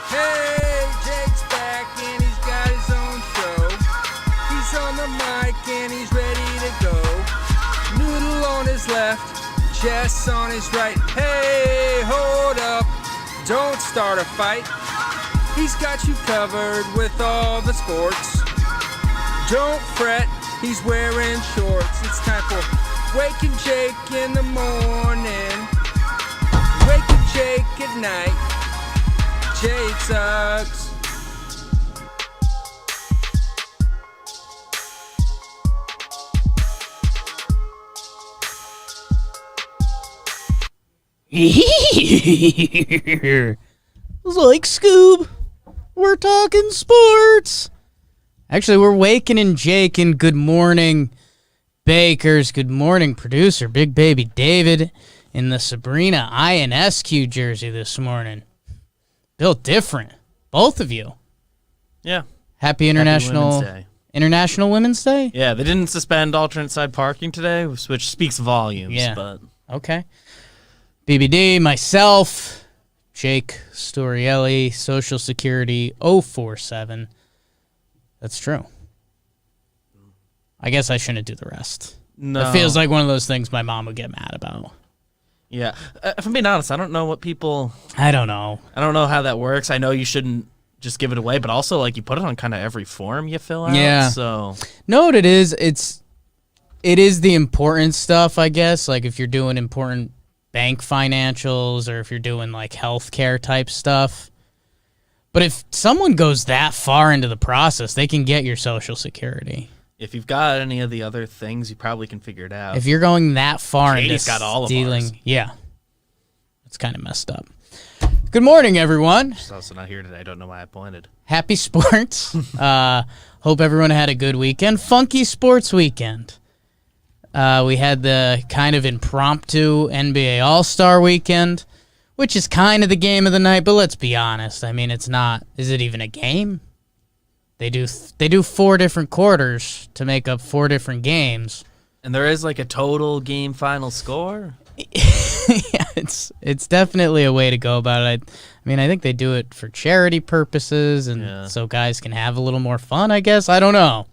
Hey, Jake's back and he's got his own show. He's on the mic and he's ready to go. Noodle on his left, Jess on his right. Hey, hold up, don't start a fight. He's got you covered with all the sports. Don't fret, he's wearing shorts. It's time for Waking Jake in the morning, Waking Jake at night. Jake sucks. Like Scoob, we're talking sports. Actually, we're Waking and Jake, and good morning, Bakers. Good morning, producer Big Baby David in the Sabrina INSQ jersey this morning. Built different, both of you. Yeah. Happy International Women's Day. Yeah, they didn't suspend alternate side parking today, which speaks volumes. Yeah. But Okay. BBD, myself, Jake Storielli, Social Security 047. That's true. I guess I shouldn't do the rest. No. It feels like one of those things my mom would get mad about. Yeah. If I'm being honest, I don't know what people... I don't know how that works. I know you shouldn't just give it away, but also, like, you put it on kind of every form you fill out. Yeah. So... No, what it is, it is the important stuff, I guess. Like, if you're doing important bank financials or if you're doing, like, healthcare type stuff. But if someone goes that far into the process, they can get your Social Security. If you've got any of the other things, you probably can figure it out. If you're going that far Katie's into got all of stealing, ours. yeah, it's kind of messed up. Good morning, everyone. She's also not here today. I don't know why I pointed. Happy sports. Hope everyone had a good weekend. Funky sports weekend. We had the kind of impromptu NBA All-Star weekend, which is kind of the game of the night, but let's be honest. I mean, it's not. Is it even a game? They do 4 different quarters to make up 4 different games. And there is like a total game final score? Yeah, it's definitely a way to go about it. I mean, I think they do it for charity purposes and so guys can have a little more fun, I guess. I don't know.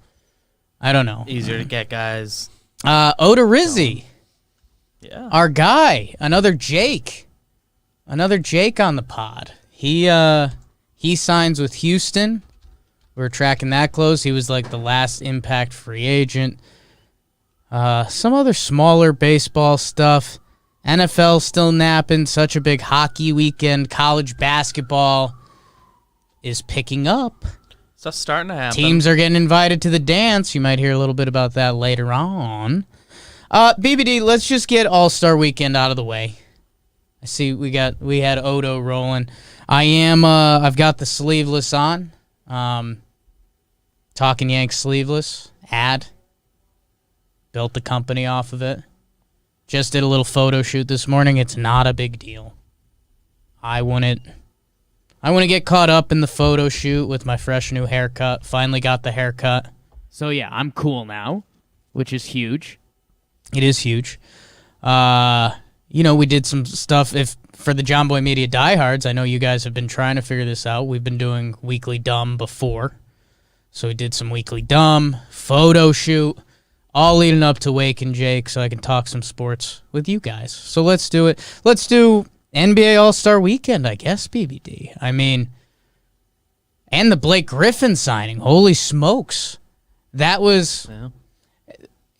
Easier to get guys. Odorizzi. Yeah. Our guy, another Jake on the pod. He signs with Houston. We're tracking that close. He was like the last impact free agent. Some other smaller baseball stuff. NFL still napping. Such a big hockey weekend. College basketball is picking up. Stuff's starting to happen. Teams are getting invited to the dance. You might hear a little bit about that later on. BBD, let's just get All-Star Weekend out of the way. I see we had Odo rolling. I've got the sleeveless on. Talking Yanks sleeveless ad. Built the company off of it. Just did a little photo shoot this morning. It's not a big deal. I wouldn't get caught up in the photo shoot with my fresh new haircut. Finally got the haircut. So yeah, I'm cool now, which is huge. It is huge. We did some stuff for the John Boy Media diehards. I know you guys have been trying to figure this out. We've been doing Weekly Dumb before. So we did some Weekly Dumb, photo shoot, all leading up to Wake and Jake so I can talk some sports with you guys. So let's do it. Let's do NBA All-Star Weekend, I guess, BBD. I mean, and the Blake Griffin signing. Holy smokes. That was,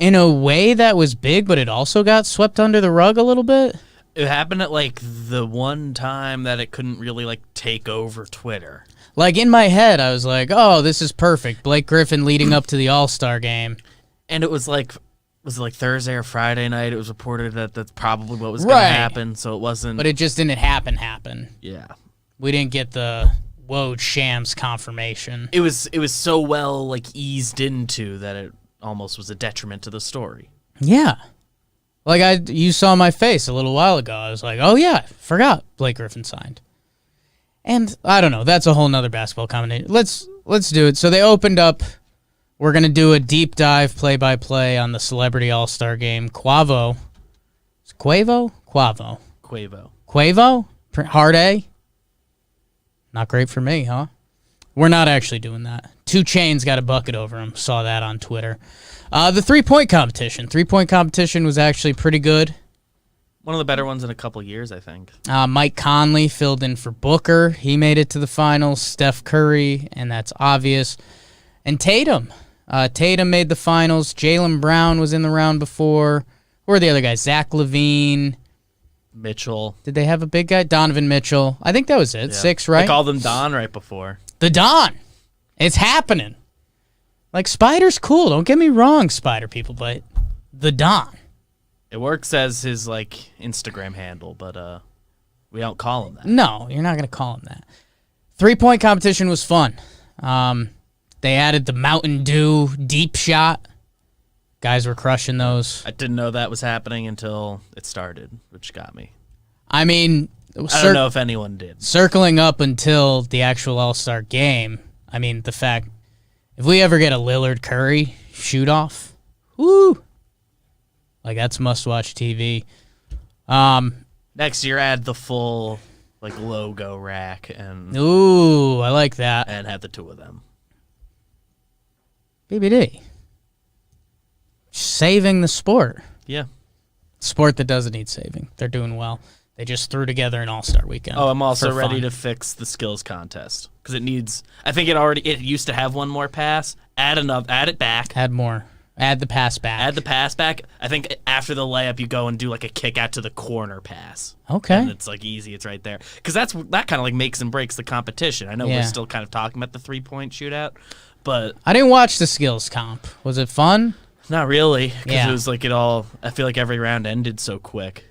in a way, that was big, but it also got swept under the rug a little bit. It happened at, like, the one time that it couldn't really, like, take over Twitter. Like, in my head, I was like, oh, this is perfect. Blake Griffin leading up to the All-Star game. And it was like Thursday or Friday night? It was reported that that's probably what was going to happen, so it wasn't... But it just didn't happen. Yeah. We didn't get the Woj Shams confirmation. It was so well, like, eased into that it almost was a detriment to the story. Yeah. Like, you saw my face a little while ago. I was like, oh, yeah, forgot Blake Griffin signed. And, I don't know, that's a whole nother basketball combination. Let's do it. So they opened up. We're going to do a deep dive play-by-play on the Celebrity All-Star Game. Quavo. Is it Quavo? Quavo. Quavo. Quavo? Hard A? Not great for me, huh? We're not actually doing that. 2 Chainz got a bucket over him. Saw that on Twitter. The 3-point competition. 3-point competition was actually pretty good. One of the better ones in a couple years, I think. Mike Conley filled in for Booker. He made it to the finals. Steph Curry, and that's obvious. And Tatum. Tatum made the finals. Jaylen Brown was in the round before. Who were the other guys? Zach LaVine. Mitchell. Did they have a big guy? Donovan Mitchell. I think that was it. Yeah. 6, right? I called him Don right before. The Don. It's happening. Like, Spider's cool. Don't get me wrong, Spider people, but the Don. It works as his, like, Instagram handle, but we don't call him that. No, you're not going to call him that. 3-point competition was fun. They added the Mountain Dew deep shot. Guys were crushing those. I didn't know that was happening until it started, which got me. I mean, I don't know if anyone did. Circling up until the actual All-Star game, I mean, the fact, if we ever get a Lillard Curry shoot-off, woo! Like, that's must-watch TV. Next year, add the full, like, logo rack and Ooh, I like that. and have the 2 of them. BBD. Saving the sport. Yeah. Sport that doesn't need saving. They're doing well. They just threw together an All-Star weekend. Oh, I'm also for ready fun. to fix the skills contest because it needs. I think it used to have one more pass. Add it back. Add more. Add the pass back. Add the pass back. I think after the layup, you go and do like a kick out to the corner pass. Okay. And it's like easy. It's right there because that kind of like makes and breaks the competition. I know Yeah. we're still kind of talking about the 3-point shootout, but I didn't watch the skills comp. Was it fun? not really because Yeah. it was like it all. I feel like every round ended so quick.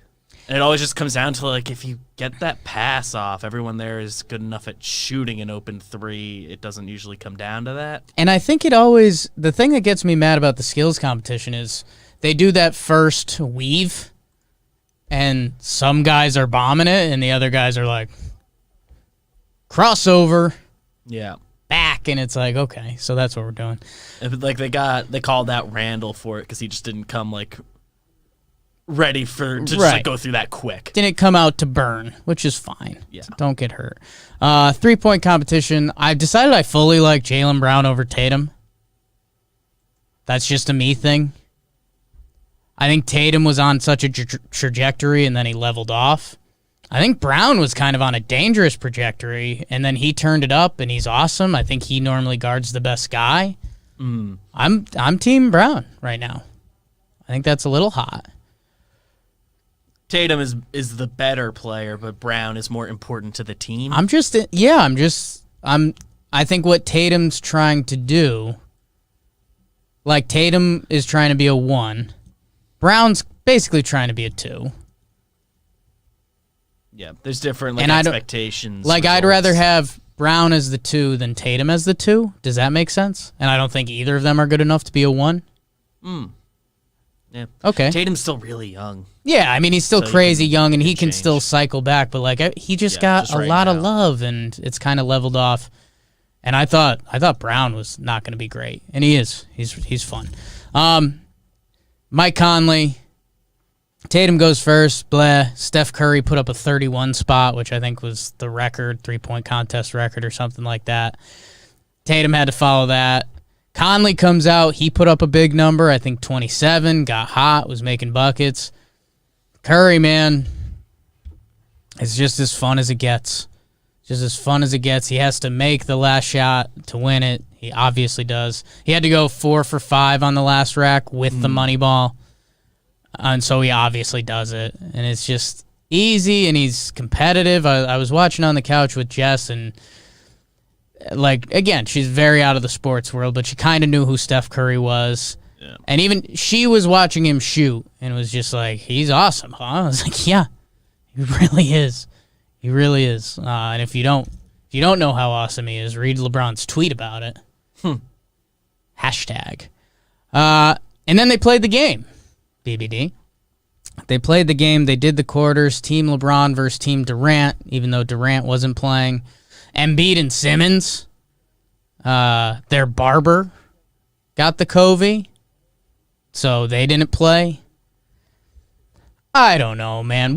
And it always just comes down to, like, if you get that pass off, everyone there is good enough at shooting an open 3. It doesn't usually come down to that. And I think the thing that gets me mad about the skills competition is they do that first weave, and some guys are bombing it, and the other guys are like, crossover, Yeah. back, and it's like, okay, so that's what we're doing. Like, they called out Randall for it because he just didn't come, like, ready to just Right. like, go through that quick. Didn't come out to burn, which is fine. Yeah. Don't get hurt. 3-point competition. I've decided I fully like Jaylen Brown over Tatum. That's just a me thing. I think Tatum was on such a trajectory and then he leveled off. I think Brown was kind of on a dangerous trajectory and then he turned it up and he's awesome. I think he normally guards the best guy. I'm Team Brown right now. I think that's a little hot. Tatum is the better player, but Brown is more important to the team. I think what Tatum's trying to do, like Tatum is trying to be a 1. Brown's basically trying to be a 2. Yeah, there's different And I don't- expectations. Like, I'd results. rather have Brown as the 2 than Tatum as the 2. Does that make sense? And I don't think either of them are good enough to be a 1. Yeah. Okay. Tatum's still really young. Yeah, I mean, he's still So you crazy can- young, and you he can can still change. cycle back, but, like, he just Yeah, got just a right lot of now. love, and it's kind of leveled off. And I thought Brown was not going to be great, and he is. He's fun. Mike Conley, Tatum goes first. Blah. Steph Curry put up a 31 spot, which I think was the record, 3-point contest record or something like that. Tatum had to follow that. Conley comes out. He put up a big number, I think 27, got hot, was making buckets. Curry, man, it's just as fun as it gets. Just as fun as it gets. He has to make the last shot to win it. He obviously does. He had to go 4 for 5 on the last rack with the money ball. And so he obviously does it. And it's just easy, and he's competitive. I was watching on the couch with Jess, and, like, again, she's very out of the sports world, but she kind of knew who Steph Curry was. Yeah. And even she was watching him shoot and was just like, he's awesome, huh? I was like, yeah, he really is. He really is. And if you don't know how awesome he is, read LeBron's tweet about it. Hashtag. And then they played the game, BBD. They played the game. They did the quarters. Team LeBron versus Team Durant, even though Durant wasn't playing. Embiid and Simmons, their barber, got the COVID, so they didn't play. I don't know, man.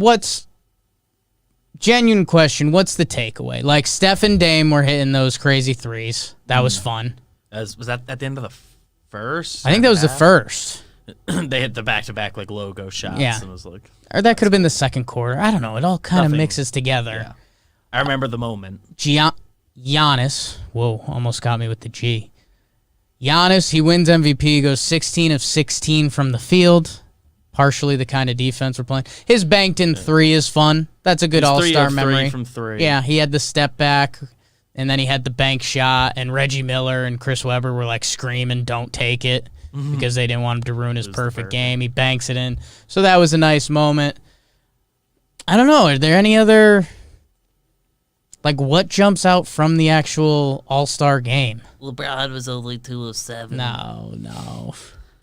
genuine question, what's the takeaway? Like, Steph and Dame were hitting those crazy threes. That was fun. Was that at the end of the first? I think that was the first. They hit the back-to-back like logo shots. Yeah. And it was like, Or that could have been the second quarter. I don't know. It all kind of Nothing. mixes together. yeah. I remember the moment. Giannis, whoa, almost got me with the G. Giannis, he wins MVP, goes 16 of 16 from the field. Partially the kind of defense we're playing. His banked in three is fun. That's a good He's all-star 3 of 3 memory. from 3. Yeah, he had the step back, and then he had the bank shot, and Reggie Miller and Chris Webber were like screaming, don't take it, because they didn't want him to ruin his perfect game. He banks it in. So that was a nice moment. I don't know. Are there any other... Like, what jumps out from the actual All-Star game? LeBron was only 2 of 7. No.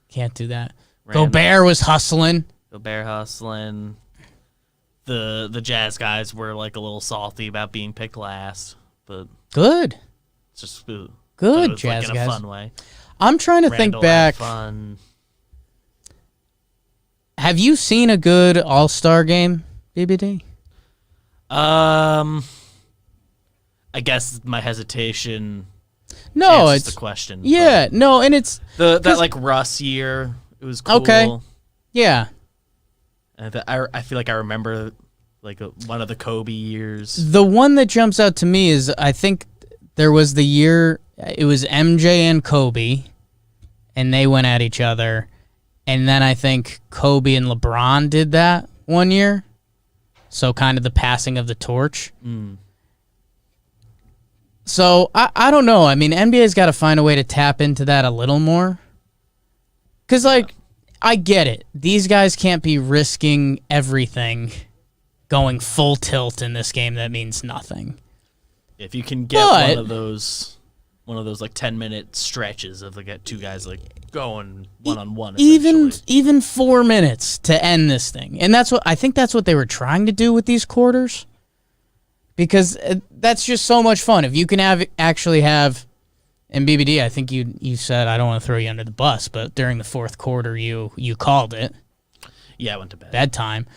Can't do that. Random. Gobert was hustling. Gobert hustling. The Jazz guys were like a little salty about being picked last, but Good. it's just good. Good, It was Jazz like in guys. a fun way. I'm trying to Randall think back. had fun. Have you seen a good All-Star game, BBD? I guess my hesitation No, answers it's the question. yeah, no, and it's but that like Russ year, it was cool. Okay. yeah. And I feel like I remember like one of the Kobe years. The one that jumps out to me is I think there was the year it was MJ and Kobe, and they went at each other, and then I think Kobe and LeBron did that one year. So kind of the passing of the torch. So I don't know. I mean, NBA's got to find a way to tap into that a little more. Because, like, I get it. These guys can't be risking everything going full tilt in this game that means nothing. If you can get one of those like 10-minute stretches of like two guys like going one-on-one, Even 4 minutes to end this thing. And I think that's what they were trying to do with these quarters. Because that's just so much fun. If you can actually have, and BBD, I think you said, I don't want to throw you under the bus, but during the fourth quarter, you called it. Yeah, I went to bed. Bedtime.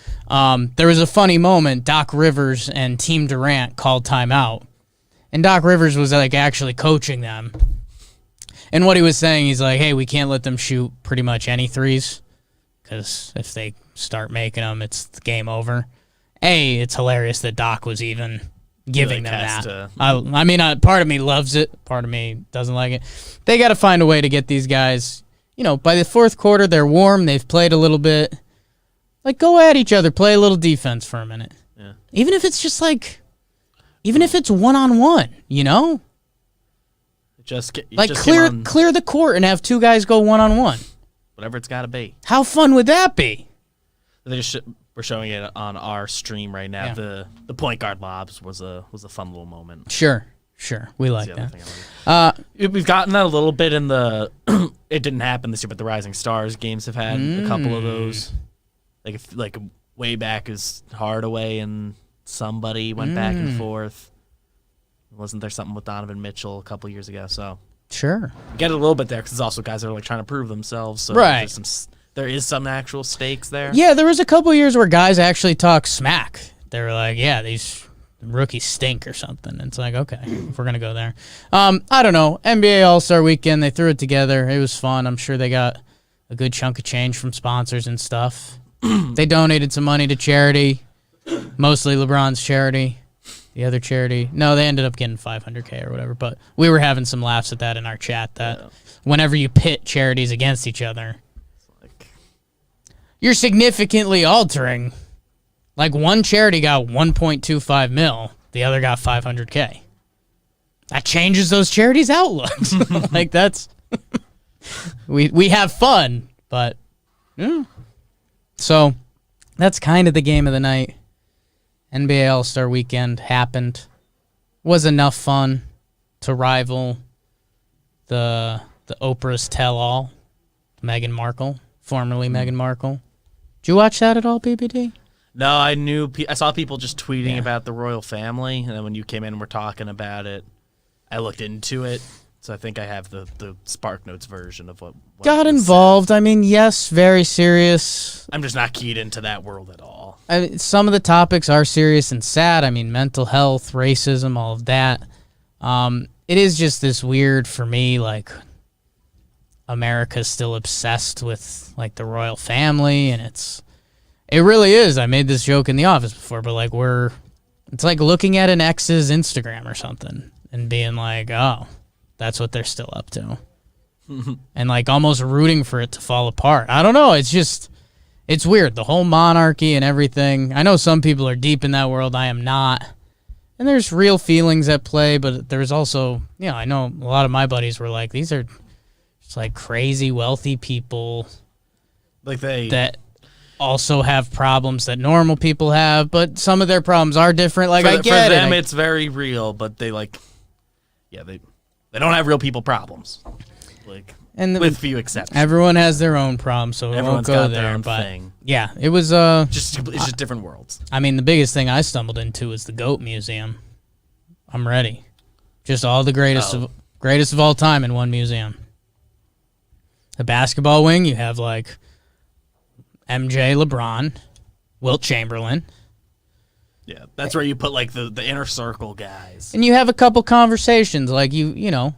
There was a funny moment. Doc Rivers and Team Durant called timeout. And Doc Rivers was like actually coaching them. And what he was saying, he's like, hey, we can't let them shoot pretty much any threes. Because if they start making them, it's game over. It's hilarious that Doc was even giving them that. I mean, part of me loves it. Part of me doesn't like it. They got to find a way to get these guys, by the fourth quarter, they're warm. They've played a little bit. Like, go at each other. Play a little defense for a minute. Yeah. Even if it's just like, even if it's one-on-one, clear the court and have two guys go one-on-one. Whatever it's got to be. How fun would that be? We're showing it on our stream right now. Yeah. The point guard lobs was a fun little moment. Sure. We like That's that. We've gotten that a little bit in the it didn't happen this year, but the Rising Stars games have had a couple of those. Like way back is Hardaway and somebody went back and forth. Wasn't there something with Donovan Mitchell a couple years ago? So Sure. Get it a little bit there because there's also guys that are like trying to prove themselves. So right. There is some actual stakes there. Yeah, there was a couple years where guys actually talk smack. They were like, yeah, these rookies stink or something. It's like, okay, if we're going to go there. I don't know. NBA All-Star Weekend, they threw it together. It was fun. I'm sure they got a good chunk of change from sponsors and stuff. They donated some money to charity, mostly LeBron's charity. The other charity, no, they ended up getting $500K or whatever. But we were having some laughs at that in our chat that whenever you pit charities against each other, you're significantly altering. Like one charity got 1.25 mil, the other got 500K. That changes those charities' outlooks. Like that's we have fun, but yeah. So that's kind of the game of the night. NBA All-Star Weekend happened. Was enough fun to rival the Oprah's Tell-All, Meghan Markle, formerly Meghan Markle. Did you watch that at all, BBD? No, I saw people just tweeting about the royal family, and then when you came in and were talking about it, I looked into it. So I think I have the SparkNotes version of what got involved. Said. I mean, yes, very serious. I'm just not keyed into that world at all. some of the topics are serious and sad. I mean, mental health, racism, all of that. It is just this weird for me, like, America's still obsessed with, like, the royal family, and it really is. I made this joke in the office before, but, like, it's like looking at an ex's Instagram or something and being like, oh, that's what they're still up to. And, like, almost rooting for it to fall apart. I don't know. It's weird. The whole monarchy and everything. I know some people are deep in that world. I am not. And there's real feelings at play, but there's also, I know a lot of my buddies were like, these are just, like, crazy wealthy people that also have problems that normal people have, but some of their problems are different. Like, I get it. For them, it's very real, but they don't have real people problems. Like, with few exceptions. Everyone has their own problems, so we won't go there. Their own but thing. Yeah, it was it's just different worlds. I mean, the biggest thing I stumbled into was the Goat Museum. I'm ready. Just all the greatest of all time in one museum. The basketball wing, you have like MJ, LeBron, Wilt Chamberlain. Yeah, that's where you put like the inner circle guys. And you have a couple conversations, like you know,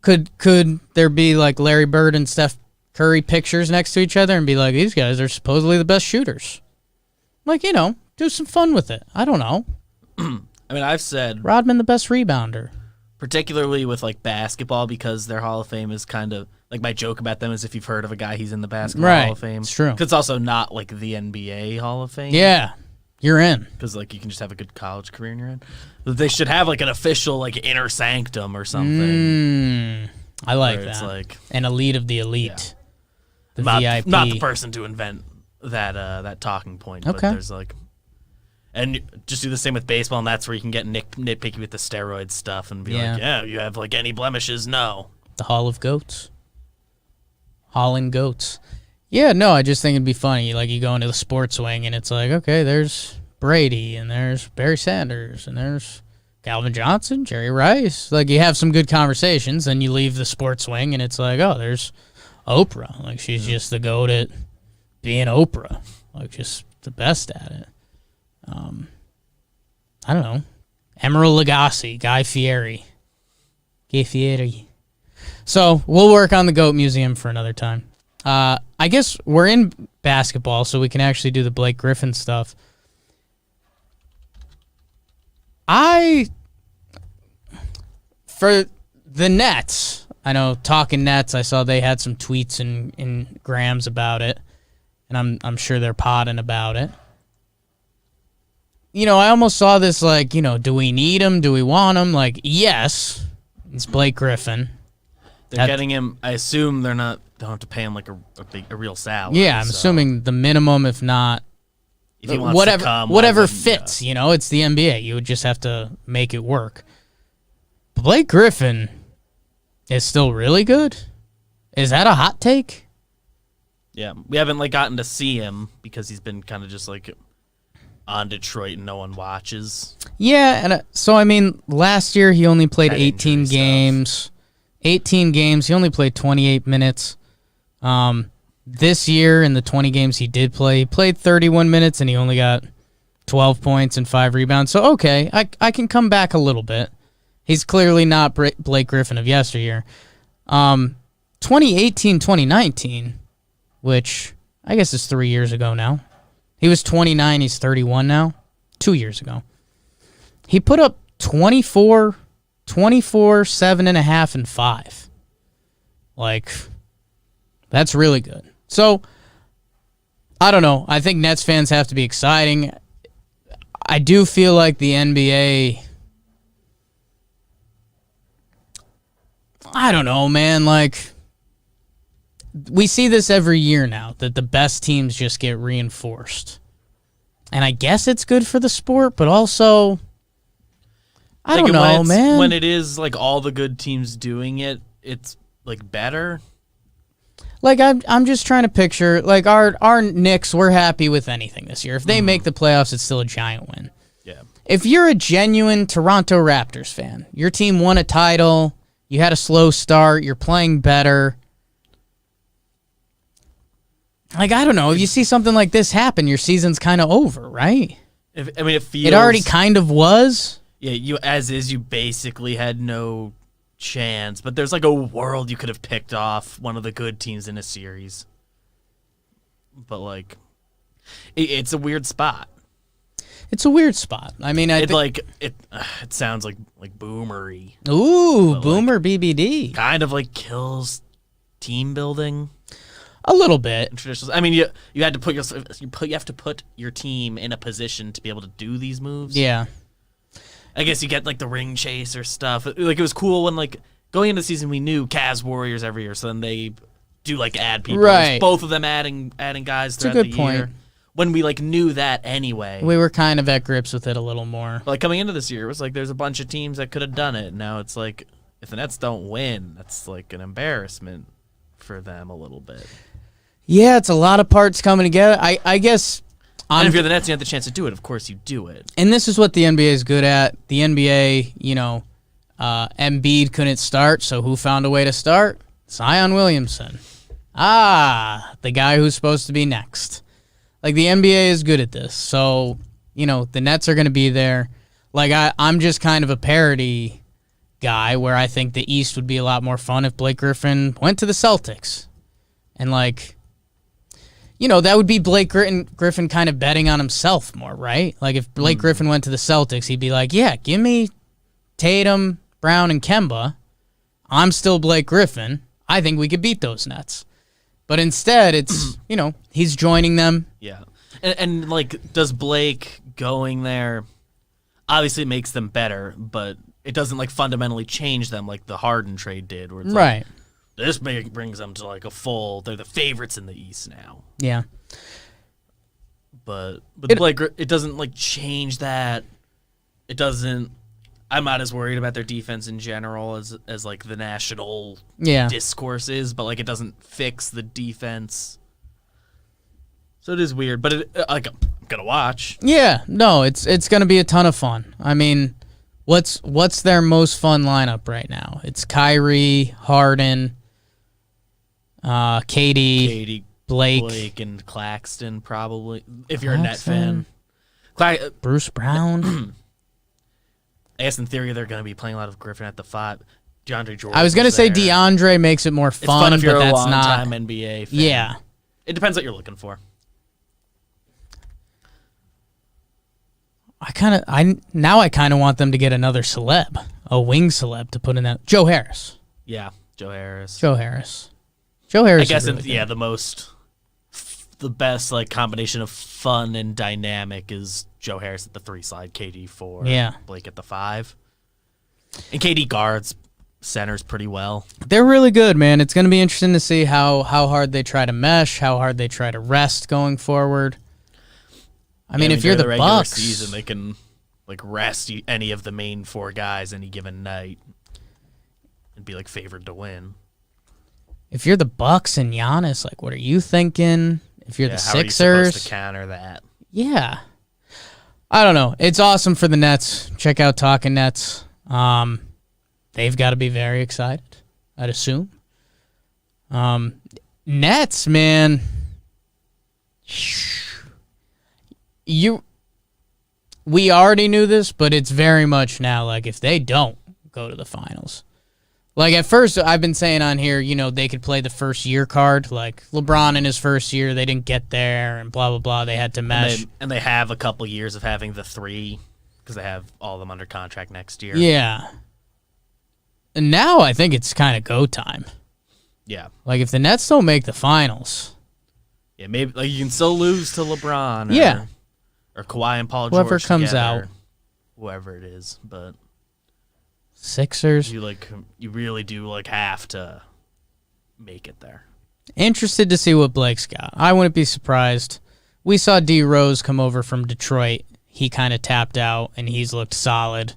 could there be like Larry Bird and Steph Curry pictures next to each other and be like, these guys are supposedly the best shooters? Like, do some fun with it. I don't know. I mean, I've said Rodman the best rebounder. Particularly with like basketball, because their Hall of Fame is kind of like, my joke about them is if you've heard of a guy, he's in the basketball Hall of Fame. It's true. Because it's also not like the NBA Hall of Fame. Yeah, you're in. Because like you can just have a good college career and you're in. But they should have like an official like inner sanctum or something. I like that. It's like an elite of the elite. Yeah. The VIP. Not the person to invent that talking point. Okay. But there's like. And just do the same with baseball, and that's where you can get nitpicky with the steroid stuff and be like, yeah, you have like any blemishes? No. The Hall of Goats. Hauling Goats. Yeah, no, I just think it'd be funny. Like, you go into the sports wing, and it's like, okay, there's Brady, and there's Barry Sanders, and there's Calvin Johnson, Jerry Rice. Like, you have some good conversations, then you leave the sports wing, and it's like, oh, there's Oprah. Like, she's just the goat at being Oprah. Like, just the best at it. I don't know. Emeril Lagasse, Guy Fieri. So we'll work on the GOAT Museum for another time. I guess we're in basketball, so we can actually do the Blake Griffin stuff. For the Nets, I know Talking Nets, I saw they had some tweets and grams about it, and I'm sure they're potting about it. I almost saw this like, do we need him? Do we want him? Like, yes, it's Blake Griffin. They're getting him. I assume they don't have to pay him like a real salary. Yeah, I'm assuming the minimum, if not, if he wants whatever, to come, whatever fits. It's the NBA. You would just have to make it work. Blake Griffin is still really good. Is that a hot take? Yeah, we haven't like gotten to see him because he's been kind of just like on Detroit and no one watches. Yeah, and so I mean, last year he only played 18 games. 18 games. He only played 28 minutes. This year, in the 20 games he did play, he played 31 minutes and he only got 12 points and 5 rebounds. So, okay, I can come back a little bit. He's clearly not Blake Griffin of yesteryear. 2018-2019, which I guess is 3 years ago now. He was 29. He's 31 now. 2 years ago. He put up 24, 7.5, and 5. Like, that's really good. So, I don't know. I think Nets fans have to be exciting. I do feel like the NBA, I don't know, man. Like, we see this every year now, that the best teams just get reinforced. And I guess it's good for the sport, but also, I don't know, man. When it is like all the good teams doing it, it's like better. Like, I'm just trying to picture, like, our Knicks, we're happy with anything this year. If they make the playoffs, it's still a giant win. Yeah. If you're a genuine Toronto Raptors fan, your team won a title, you had a slow start, you're playing better. Like, I don't know. If you see something like this happen, your season's kind of over, right? It feels... It already kind of was. Yeah, you basically had no chance. But there's like a world you could have picked off one of the good teams in a series. But, like, it's a weird spot. It's a weird spot. I mean, it sounds like boomery. Ooh, boomer like, BBD. Kind of like kills team building. A little bit. Traditional. I mean, you had to you have to put your team in a position to be able to do these moves. Yeah. I guess you get like the ring chaser stuff. Like it was cool when like going into the season we knew Cavs Warriors every year, so then they do like add people. Right. Both of them adding guys throughout the year. That's a good point. When we like knew that anyway. We were kind of at grips with it a little more. But, like coming into this year, it was like there's a bunch of teams that could have done it. Now it's like if the Nets don't win, that's like an embarrassment for them a little bit. Yeah, it's a lot of parts coming together. I guess. And if you're the Nets, you have the chance to do it. Of course, you do it. And this is what the NBA is good at. The NBA, Embiid couldn't start, so who found a way to start? Zion Williamson. The guy who's supposed to be next. Like, the NBA is good at this. So, the Nets are going to be there. Like, I'm just kind of a parody guy where I think the East would be a lot more fun if Blake Griffin went to the Celtics. And, like, that would be Blake Griffin kind of betting on himself more, right? Like, if Blake Griffin went to the Celtics, he'd be like, yeah, give me Tatum, Brown, and Kemba. I'm still Blake Griffin. I think we could beat those Nets. But instead, it's, he's joining them. Yeah. And like, does Blake going there, obviously it makes them better, but it doesn't, like, fundamentally change them like the Harden trade did. Where it's right. Like, this brings them to, like, they're the favorites in the East now. Yeah. But Blake, it doesn't, like, change that. It doesn't... I'm not as worried about their defense in general as like the national discourse is, but like it doesn't fix the defense. So it is weird, but I'm gonna watch. Yeah, no, it's gonna be a ton of fun. I mean, what's their most fun lineup right now? It's Kyrie, Harden, KD, Blake, and Claxton probably. If you're a Net fan, Bruce Brown. I guess in theory they're going to be playing a lot of Griffin at the 5. DeAndre Jordan. I was going to say DeAndre makes it more fun, it's fun if you're but a that's long-time not NBA fan. Yeah. It depends what you're looking for. I kind of want them to get another celeb, a wing celeb to put in that. Joe Harris. Yeah, Joe Harris. I guess really the best like combination of fun and dynamic is Joe Harris at the 3 slide, KD 4, Blake at the 5. And KD guards centers pretty well. They're really good, man. It's going to be interesting to see how hard they try to mesh, how hard they try to rest going forward. I mean, if you're the regular Bucks, season, they can like rest any of the main 4 guys any given night and be like favored to win. If you're the Bucks and Giannis, like, what are you thinking? If you're the Sixers, how are you supposed to counter that? Yeah. I don't know. It's awesome for the Nets. Check out Talking Nets. They've got to be very excited, I'd assume. Nets, man. We already knew this, but it's very much now like if they don't go to the finals. Like, at first, I've been saying on here, they could play the first year card. Like, LeBron in his first year, they didn't get there, and blah, blah, blah. They had to mesh. And they have a couple years of having the 3, because they have all of them under contract next year. Yeah. And now I think it's kind of go time. Yeah. Like, if the Nets don't make the finals. Yeah, maybe like you can still lose to LeBron. Or Kawhi and Paul George. Whoever comes together, out. Whoever it is, but... Sixers. You really do like have to make it there. Interested to see what Blake's got. I wouldn't be surprised. We saw D Rose come over from Detroit. He kind of tapped out, and he's looked solid.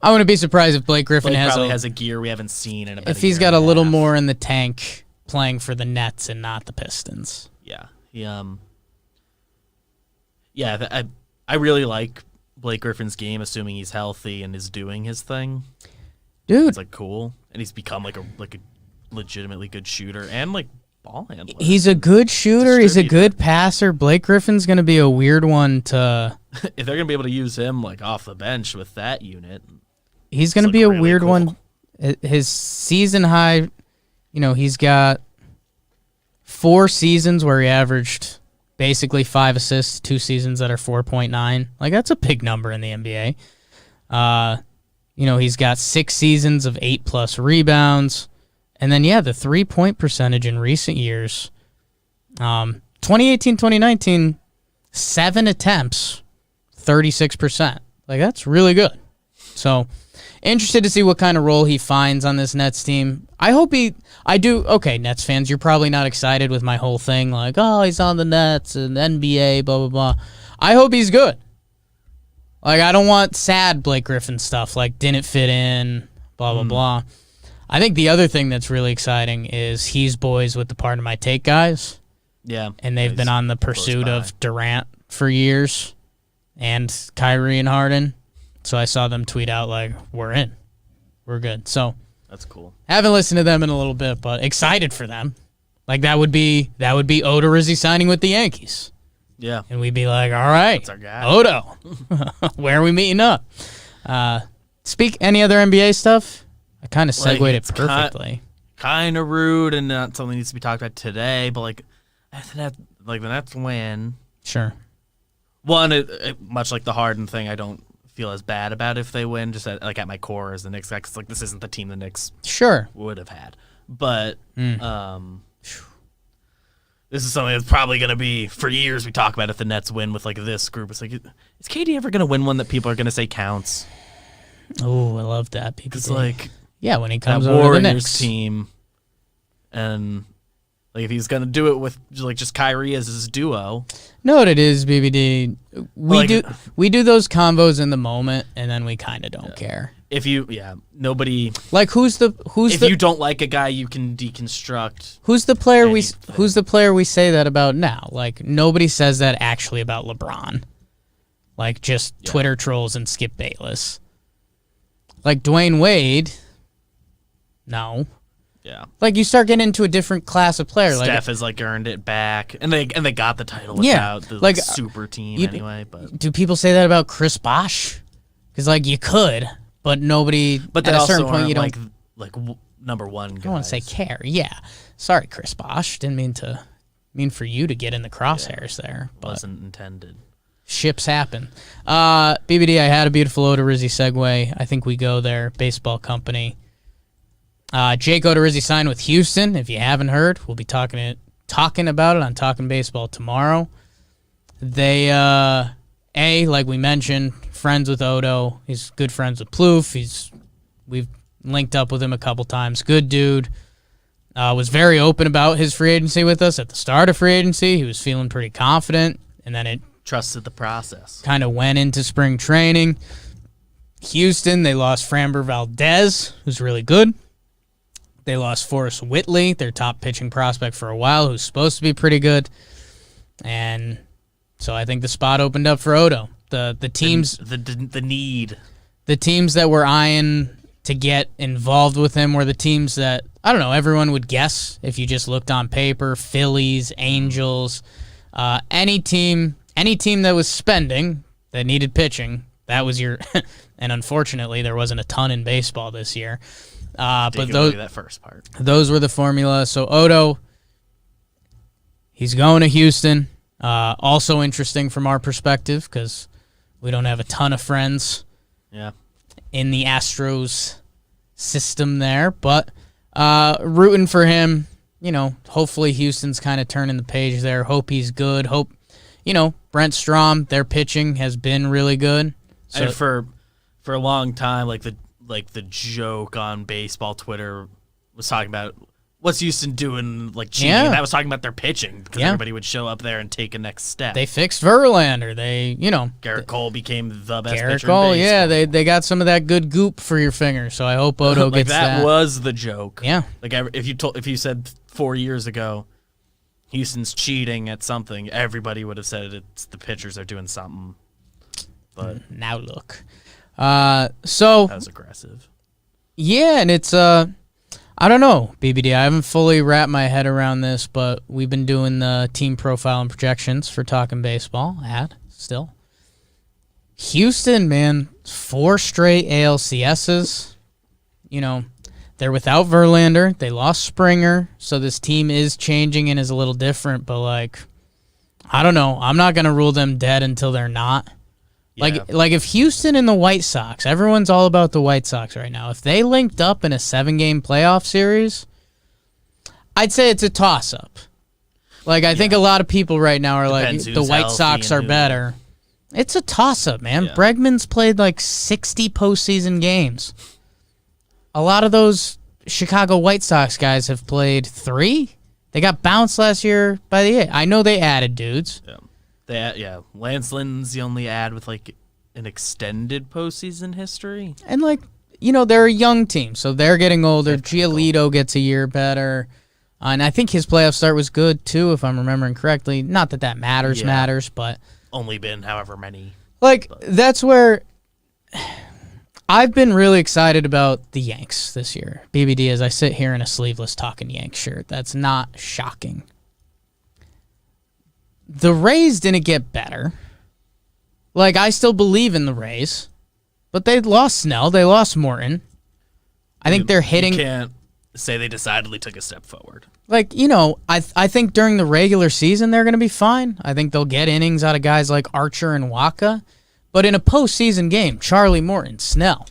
I wouldn't be surprised if Blake Griffin has a gear we haven't seen in about if he's got a little more in the tank playing for the Nets and not the Pistons. Yeah. I really like Blake Griffin's game, assuming he's healthy and is doing his thing. Dude. It's like cool. And he's become like a legitimately good shooter and like ball handler. He's a good shooter. He's a good passer. Blake Griffin's going to be a weird one to. If they're going to be able to use him like off the bench with that unit, he's going to be a really weird cool. one. His season high, he's got 4 seasons where he averaged basically 5 assists, 2 seasons that are 4.9. Like, that's a big number in the NBA. He's got 6 seasons of 8+ rebounds. And then, the 3-point percentage in recent years. 2018, 2019, 7 attempts, 36%. Like, that's really good. So, interested to see what kind of role he finds on this Nets team. Okay, Nets fans, you're probably not excited with my whole thing, like, oh, he's on the Nets and NBA, blah, blah, blah. I hope he's good. Like, I don't want sad Blake Griffin stuff, like, didn't fit in, blah, blah, blah. I think the other thing that's really exciting is he's boys with the Pardon My Take guys. Yeah. And they've been on the pursuit of Durant for years and Kyrie and Harden. So I saw them tweet out, like, we're in. We're good. So that's cool. Haven't listened to them in a little bit, but excited for them. Like, that would be Odorizzi signing with the Yankees. Yeah. And we'd be like, all right, that's our guy. Odo. Where are we meeting up? Any other NBA stuff? I kind of segued it perfectly. Kind of rude and not something that needs to be talked about today, but like the Nets win. Sure. One, much like the Harden thing, I don't feel as bad about if they win. Just at my core as the Knicks, because like this isn't the team the Knicks would have had. But this is something that's probably going to be for years. We talk about if the Nets win with like this group. It's like, is KD ever going to win one that people are going to say counts? Oh, I love that. Because like. Yeah, when he comes that over Warriors to the Knicks team, and like if he's gonna do it with just Kyrie as his duo. Know what it is, BBD. We do those combos in the moment, and then we kind of don't care. If nobody like if you don't like a guy, you can deconstruct. Who's the player we say that about now? Like nobody says that actually about LeBron. Like just Twitter trolls and Skip Bayless. Like Dwayne Wade. No. Yeah. Like you start getting into a different class of player. Steph has like earned it back, and they got the title without the super team anyway. But do people say that about Chris Bosh? Because like you could, but nobody. But at a certain point you don't like number one. Guys. I want to say care. Yeah. Sorry, Chris Bosh. Didn't mean for you to get in the crosshairs there. But wasn't intended. Ships happen. BBD, I had a beautiful Odorizzi segue. I think we go there. Baseball company. Jake Odorizzi signed with Houston. If you haven't heard, we'll be talking about it on Talking Baseball tomorrow. They, like we mentioned, friends with Odo. He's good friends with Plouffe. We've linked up with him a couple times. Good dude. Was very open about his free agency with us at the start of free agency. He was feeling pretty confident, and then it trusted the process. Kind of went into spring training. Houston, they lost Framber Valdez, who's really good. They lost Forrest Whitley, their top pitching prospect for a while, who's supposed to be pretty good. And so I think the spot opened up for Odo. The teams the need. The teams that were eyeing to get involved with him were the teams that, I don't know, everyone would guess if you just looked on paper. Phillies, Angels, any team that was spending that needed pitching, that was your and unfortunately there wasn't a ton in baseball this year. But that first part. Those were the formula. So Odo, he's going to Houston. Also interesting from our perspective because we don't have a ton of friends in the Astros system there. But rooting for him, hopefully Houston's kind of turning the page there. Hope he's good. Hope, Brent Strom, their pitching has been really good. So and for a long time, the joke on baseball Twitter was talking about what's Houston doing, like cheating. Yeah. And that was talking about their pitching because everybody would show up there and take a next step. They fixed Verlander. Garrett Cole became the best Garrett pitcher Cole, in baseball. yeah, they got some of that good goop for your finger. So I hope Odo like gets that. Was the joke. Yeah. Like if you said 4 years ago Houston's cheating at something, everybody would have said it's the pitchers are doing something. But now look. So that was aggressive. Yeah, and it's I I don't know, BBD. I haven't fully wrapped my head around this, but we've been doing the team profile and projections for Talking Baseball. Still. Houston, man, 4 straight ALCSs. You know, they're without Verlander. They lost Springer, so this team is changing and is a little different, but, like, I don't know. I'm not going to rule them dead until they're not. Yeah. Like if Houston and the White Sox, everyone's all about the White Sox right now. If they linked up in a 7-game playoff series, I'd say it's a toss-up. Like, I think a lot of people right now are Depends like, the who's White healthy Sox and are better. It's a toss-up, man. Yeah. Bregman's played like 60 postseason games. A lot of those Chicago White Sox guys have played 3. They got bounced last year by the 8. I know they added dudes. Lance Lynn's the only ad with, like, an extended postseason history. And, like, you know, they're a young team, so they're getting older. Giolito gets a year better. And I think his playoff start was good, too, if I'm remembering correctly. Not that matters, but... Only been however many. Like, that's where... I've been really excited about the Yanks this year. BBD, as I sit here in a sleeveless Talking Yanks shirt. That's not shocking. The Rays didn't get better. Like, I still believe in the Rays. But they lost Snell. They lost Morton. I think they're hitting... You can't say they decidedly took a step forward. Like, you know, I think during the regular season they're going to be fine. I think they'll get innings out of guys like Archer and Waka. But in a postseason game, Charlie Morton, Snell,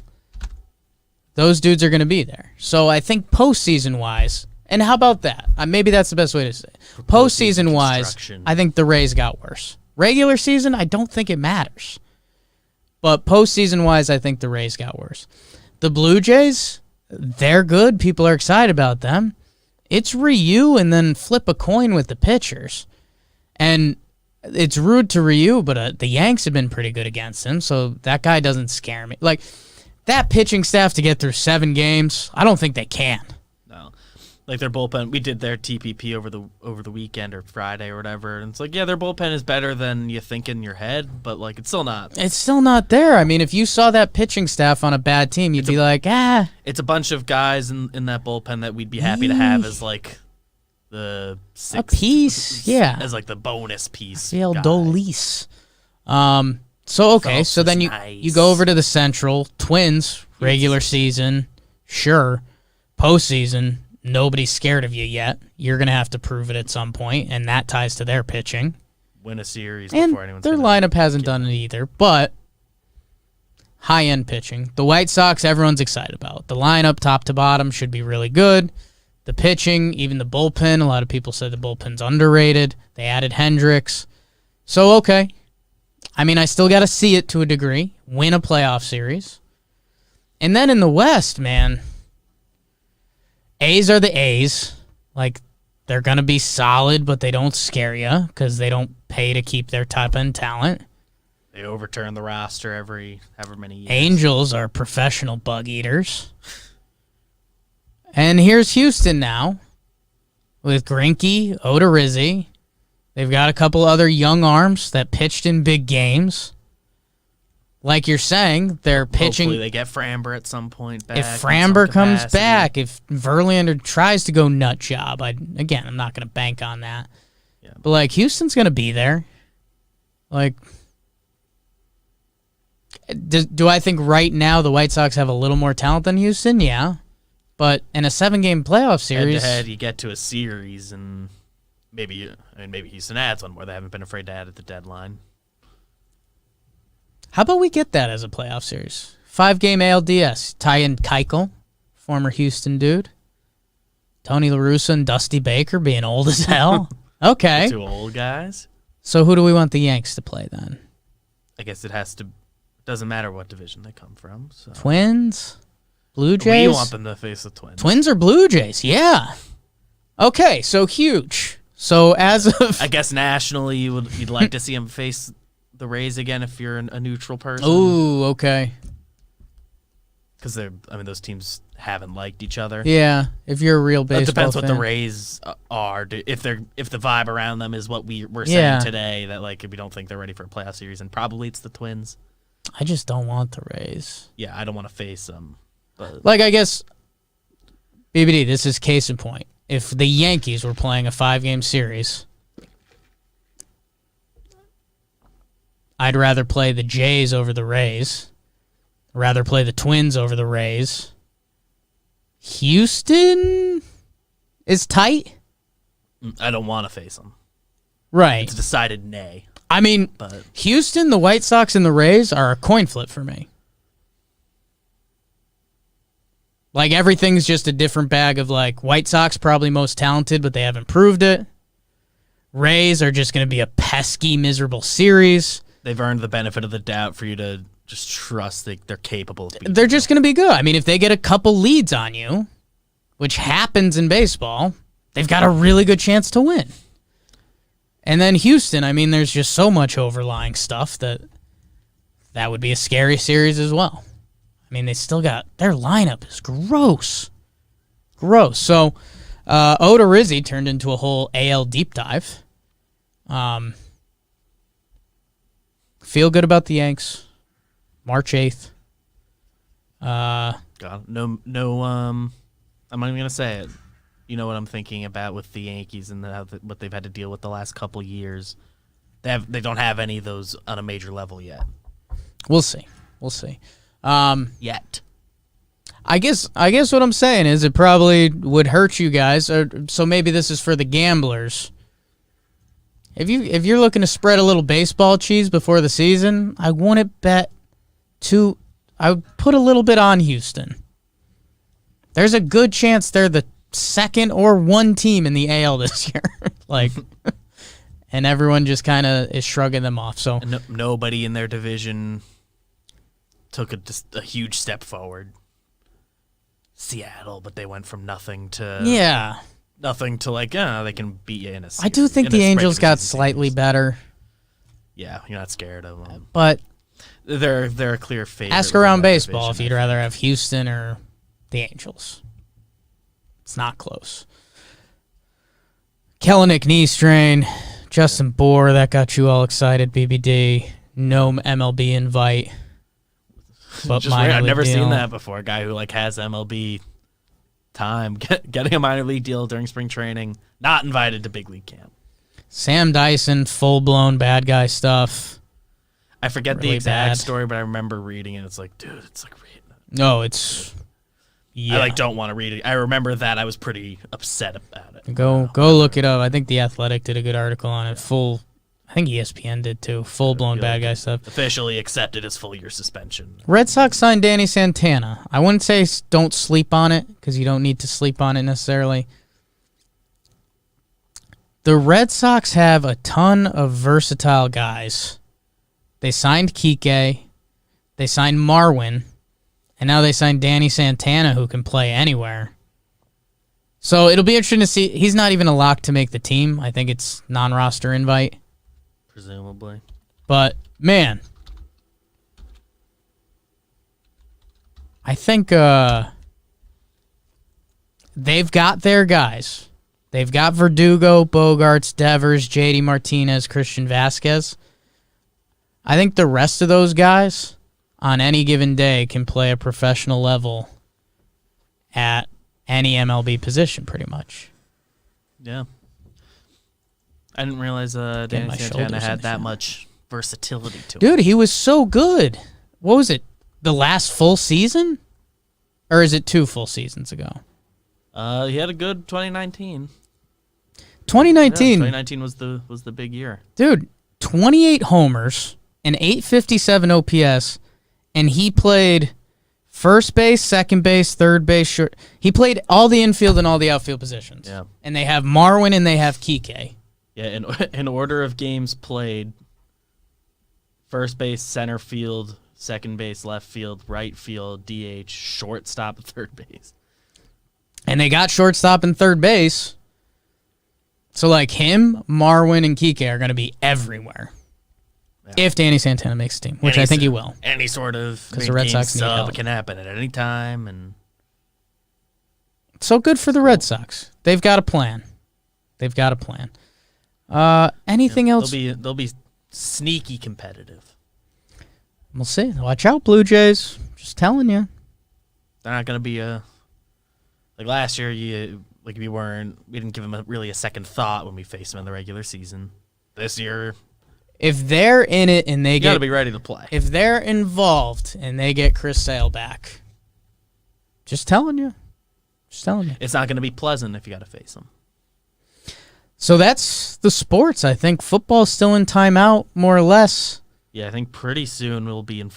those dudes are going to be there. So I think postseason-wise, and how about that? Maybe that's the best way to say it. Postseason-wise, I think the Rays got worse. Regular season, I don't think it matters. But postseason-wise, I think the Rays got worse. The Blue Jays, they're good. People are excited about them. It's Ryu and then flip a coin with the pitchers. And it's rude to Ryu, but the Yanks have been pretty good against him, so that guy doesn't scare me. Like, that pitching staff to get through 7 games, I don't think they can. No. Like, their bullpen, we did their TPP over the weekend or Friday or whatever, and it's like, yeah, their bullpen is better than you think in your head, but, like, it's still not. It's still not there. I mean, if you saw that pitching staff on a bad team, you'd be like, It's a bunch of guys in that bullpen that we'd be happy to have as, like, the 6th, a piece, yeah, as like the bonus piece. Rafael Dolis. So okay, so then you go over to the Central Twins regular season, sure, postseason. Nobody's scared of you yet. You're gonna have to prove it at some point, and that ties to their pitching. Win a series and before anyone's their lineup hasn't done it either, but high end pitching. The White Sox, everyone's excited about. The lineup, top to bottom, should be really good. The pitching, even the bullpen, a lot of people said the bullpen's underrated. They added Hendricks. So, okay. I mean, I still got to see it to a degree. Win a playoff series. And then in the West, man, A's are the A's. Like, they're going to be solid, but they don't scare you because they don't pay to keep their top-end talent. They overturn the roster however many years. Angels are professional bug eaters. And here's Houston now with Greinke, Odorizzi. They've got a couple other young arms that pitched in big games. Like you're saying, they're pitching. Hopefully they get Framber at some point back. If Framber comes back, if Verlander tries to go nut job, I'm not going to bank on that. Yeah. But, like, Houston's going to be there. Like, do I think right now the White Sox have a little more talent than Houston? Yeah. But in a 7-game playoff series, head-to-head, you get to a series, and maybe Houston adds one more. They haven't been afraid to add at the deadline. How about we get that as a playoff series? 5-game ALDS. Tie in Keuchel, former Houston dude. Tony La Russa and Dusty Baker being old as hell. Okay. The 2 old guys. So who do we want the Yanks to play then? I guess it doesn't matter what division they come from. So. Twins? Blue Jays? We want them to face the Twins. Twins or Blue Jays? Yeah. Okay, so huge. So as of... I guess nationally you'd like to see them face the Rays again if you're a neutral person. Ooh, okay. Because those teams haven't liked each other. Yeah, if you're a real baseball fan. It depends what the Rays are. If the vibe around them is what we're saying today, that like if we don't think they're ready for a playoff series, and probably it's the Twins. I just don't want the Rays. Yeah, I don't want to face them. But like, I guess BBD, this is case in point. If the Yankees were playing a 5-game series, I'd rather play the Jays over the Rays. I'd rather play the Twins over the Rays. Houston is tight. I don't want to face them. Right. It's a decided nay. I mean, But Houston, the White Sox, and the Rays are a coin flip for me. Like, everything's just a different bag of, like, White Sox probably most talented, but they haven't proved it. Rays are just going to be a pesky, miserable series. they've earned the benefit of the doubt for you to just trust that they're capable of beating They're just going to be good. I mean, if they get a couple leads on you, which happens in baseball, they've got a really good chance to win. And then Houston, I mean, there's just so much overlying stuff that would be a scary series as well. I mean, they still got their lineup is gross. Gross. So, Odorizzi turned into a whole AL deep dive. Feel good about the Yanks. March 8th. God, no. I'm not even gonna say it. You know what I'm thinking about with the Yankees and what they've had to deal with the last couple years. They don't have any of those on a major level yet. We'll see. Yet. I guess what I'm saying is it probably would hurt you guys. So maybe this is for the gamblers. If you're looking to spread a little baseball cheese before the season, I wouldn't bet I would put a little bit on Houston. There's a good chance they're the second or one team in the AL this year. And everyone just kind of is shrugging them off. So nobody in their division took a huge step forward. Seattle, but they went from nothing to they can beat you in a series. I do think the Angels got slightly better. Yeah, you're not scared of them. But they're a clear favorite. Ask around baseball if you'd rather have Houston or the Angels. It's not close. Kellenic knee strain. Justin Bohr, that got you all excited, BBD. No MLB invite. But I've never seen that before. A guy who has MLB time, getting a minor league deal during spring training, not invited to big league camp. Sam Dyson, full-blown bad guy stuff. I forget really the exact bad story, but I remember reading it. It's like, dude, it's like reading it. No, it's... Yeah. I don't want to read it. I remember that I was pretty upset about it. Go look it up. I think The Athletic did a good article on it. I think ESPN did too. Full-blown bad guy stuff. Officially accepted his full-year suspension. Red Sox signed Danny Santana. I wouldn't say don't sleep on it, because you don't need to sleep on it necessarily. The Red Sox have a ton of versatile guys. They signed Kike. They signed Marwin. And now they signed Danny Santana, who can play anywhere. So it'll be interesting to see. He's not even a lock to make the team. I think it's non-roster invite. Presumably. But, man, I think they've got their guys. They've got Verdugo, Bogarts, Devers, JD Martinez, Christian Vasquez. I think the rest of those guys on any given day can play a professional level at any MLB position pretty much. Yeah. I didn't realize Danny Santana had that much versatility to him. Dude, he was so good. What was it? The last full season? Or is it 2 full seasons ago? He had a good 2019. 2019. 2019 was the big year. Dude, 28 homers, an 857 OPS, and he played first base, second base, third base, short. He played all the infield and all the outfield positions. Yeah. And they have Marwin and they have Kike. Yeah, in order of games played, first base, center field, second base, left field, right field, DH, shortstop, third base. And they got shortstop and third base. So, him, Marwin, and Kike are going to be everywhere. Yeah. If Danny Santana makes the team, which I think he will. Any sort of because the Red Sox need help. It can happen at any time. And so good for the Red Sox. They've got a plan. Anything else? They'll be sneaky competitive. We'll see. Watch out, Blue Jays. Just telling you. They're not going to be a Like last year, we didn't give him really a second thought when we faced him in the regular season. This year, if they're in it and they you got to be ready to play. If they're involved and they get Chris Sale back, just telling you. It's not going to be pleasant if you got to face him. So that's the sports. I think football's still in timeout, more or less. Yeah, I think pretty soon we'll be in.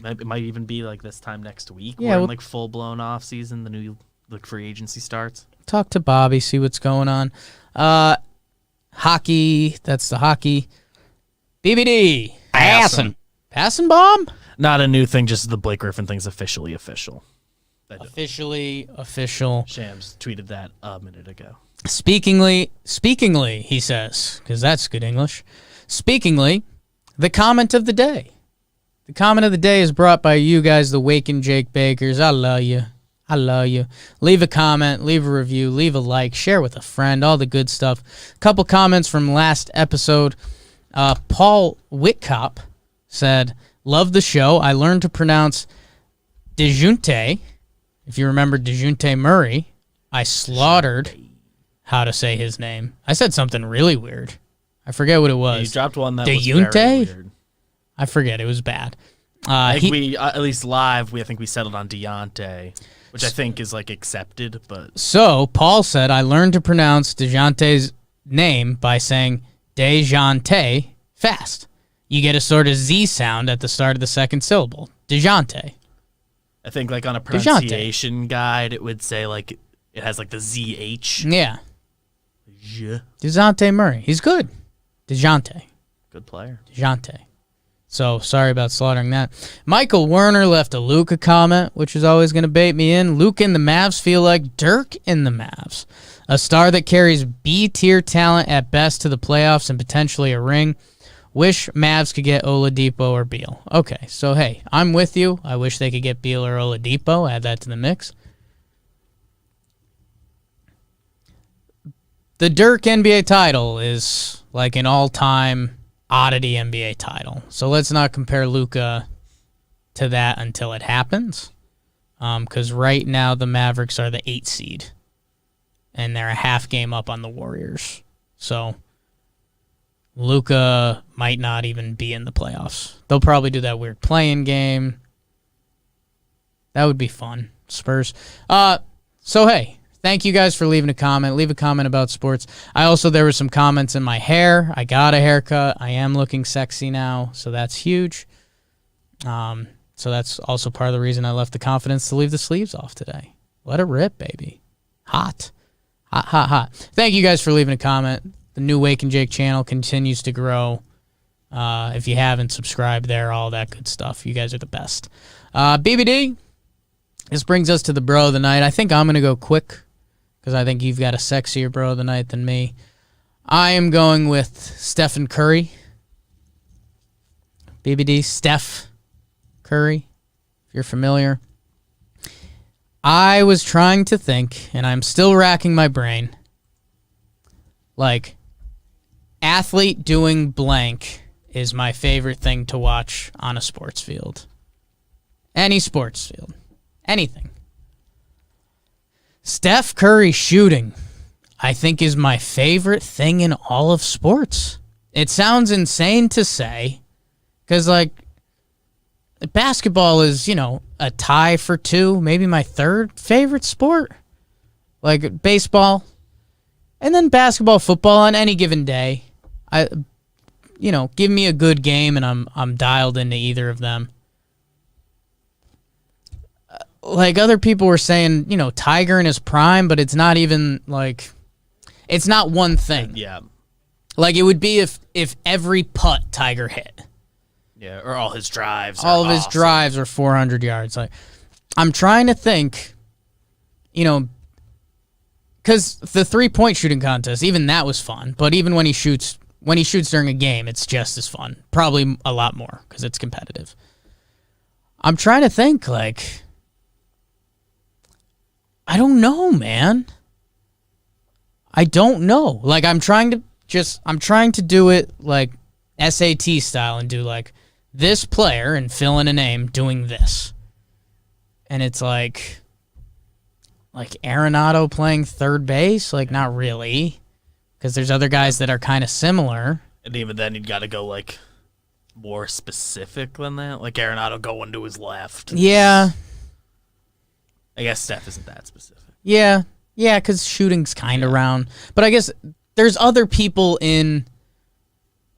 It might even be like this time next week. Yeah, we're in like full blown off season. The new free agency starts. Talk to Bobby, see what's going on. Hockey. That's the hockey. BBD. Passing bomb. Not a new thing. Just the Blake Griffin thing's officially official. Officially official. Shams tweeted that a minute ago. Speakingly, he says, because that's good English. Speakingly, the comment of the day. The comment of the day is brought by you guys, the Wake and Jake Bakers. I love you. Leave a comment, leave a review, leave a like, share with a friend, all the good stuff. A couple comments from last episode. Paul Whitcop said, love the show. I learned to pronounce DeJounte. If you remember DeJounte Murray, I slaughtered how to say his name. I said something really weird. I forget what it was. Yeah, you dropped one that DeJounte? was very weird. I forget. It was bad. I think we, at least live, I think we settled on Deontay, which I think is like accepted. But so Paul said, I learned to pronounce DeJounte's name by saying DeJounte fast. You get a sort of Z sound at the start of the second syllable. DeJounte. I think like on a pronunciation guide, it would say like it has like the ZH. Yeah. Yeah. DeJounte Murray. He's good. DeJounte. Good player. DeJounte. So, sorry about slaughtering that. Michael Werner left a Luka comment, which is always going to bait me in. Luka and the Mavs feel like Dirk in the Mavs. A star that carries B-tier talent at best to the playoffs and potentially a ring. Wish Mavs could get Oladipo or Beal. Okay, so hey, I'm with you. I wish they could get Beal or Oladipo. Add that to the mix. The Dirk NBA title is like an all-time oddity NBA title. So let's not compare Luka to that until it happens. Because right now the Mavericks are the 8th seed. And they're a half game up on the Warriors. So Luka might not even be in the playoffs. They'll probably do that weird play-in game. That would be fun. Spurs. So hey. Thank you guys for leaving a comment. Leave a comment about sports. There were some comments in my hair. I got a haircut. I am looking sexy now, so that's huge. So that's also part of the reason I left the confidence to leave the sleeves off today. Let it rip, baby. Hot. Hot. Thank you guys for leaving a comment. The new Wake and Jake channel continues to grow. If you haven't subscribed there, all that good stuff. You guys are the best. BBD, this brings us to the bro of the night. I think I'm going to go quick, because I think you've got a sexier bro of the night than me. I am going with Stephen Curry. BBD, Steph Curry, if you're familiar. I was trying to think, and I'm still racking my brain, like, athlete doing blank is my favorite thing to watch on a sports field. Any sports field. Anything. Steph Curry shooting, I think, is my favorite thing in all of sports. It sounds insane to say, because, like, basketball is, a tie for 2, maybe my 3rd favorite sport. Like, baseball, and then basketball, football on any given day. Give me a good game, and I'm dialed into either of them. Like, other people were saying, Tiger in his prime, but it's not even, like, it's not one thing. Yeah. Like, it would be if every putt Tiger hit. Yeah, or all his drives. All of his drives are 400 yards. Like, I'm trying to think, because the 3-point shooting contest, even that was fun. But even when he shoots during a game, it's just as fun. Probably a lot more, because it's competitive. I'm trying to think, like, I don't know, man. I don't know. Like, I'm trying to do it like SAT style and do like this player and fill in a name doing this. And it's like like Arenado playing third base? Like, not really, because there's other guys that are kind of similar. And even then, you'd got to go like more specific than that, like Arenado going to his left. Yeah. I guess Steph isn't that specific. Yeah, because shooting's kind of round. But I guess there's other people in